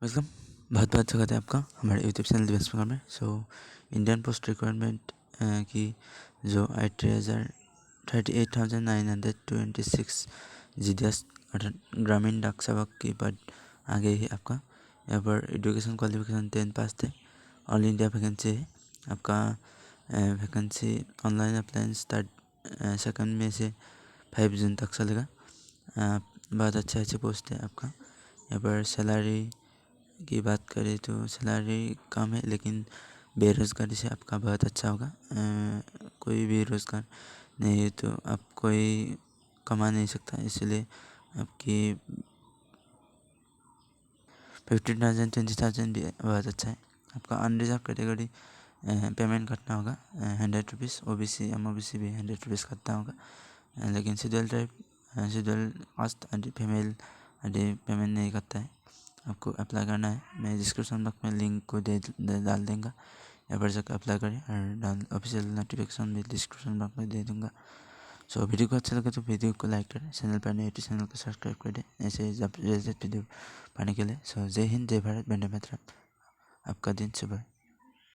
Welcome. बहुत बहुत स्वागत है आपका हमारे यूट्यूब चैनल दिवस प्रकार में। इंडियन पोस्ट रिक्वायरमेंट की जो 38,926 जीडीएस अर्थात ग्रामीण डाक सेवक की पद आ गई है आपका। यहाँ पर एजुकेशन क्वालिफिकेशन 10 पास थे। ऑल इंडिया वैकेंसी है आपका। वैकेंसी ऑनलाइन अप्लाई स्टार्ट 2 मई से 5 जून तक चलेगा। बहुत अच्छे पोस्ट है आपका। यहाँ पर सैलरी की बात करें तो सैलरी कम है, लेकिन बेरोज़गारी से आपका बहुत अच्छा होगा। कोई भी रोज़गार नहीं है तो आप कोई कमा नहीं सकता, इसलिए आपकी 15,000 20,000 भी बहुत अच्छा है। आपका अनरिजर्व कैटेगरी पेमेंट करना होगा 100 रुपीज़। ओबीसी एमओबीसी भी 100 रुपीज़ करता होगा, लेकिन शेड्यूल टाइप शेड्यूल कास्ट आदि फीमेल आदि पेमेंट नहीं करता है। आपको अप्लाई करना है। मैं डिस्क्रिप्शन बॉक्स में लिंक को डाल देंगे। यहाँ पर जाकर अप्लाई करें और ऑफिशियल नोटिफिकेशन भी डिस्क्रिप्शन बॉक्स में दे दूँगा। वीडियो को अच्छा लगे तो वीडियो को लाइक करें, चैनल पर नए तो चैनल को सब्सक्राइब कर दें ऐसे जब वीडियो पाने के लिए। जय हिंद, जय भारत, वंदे मातरम। आपका दिन शुभ है।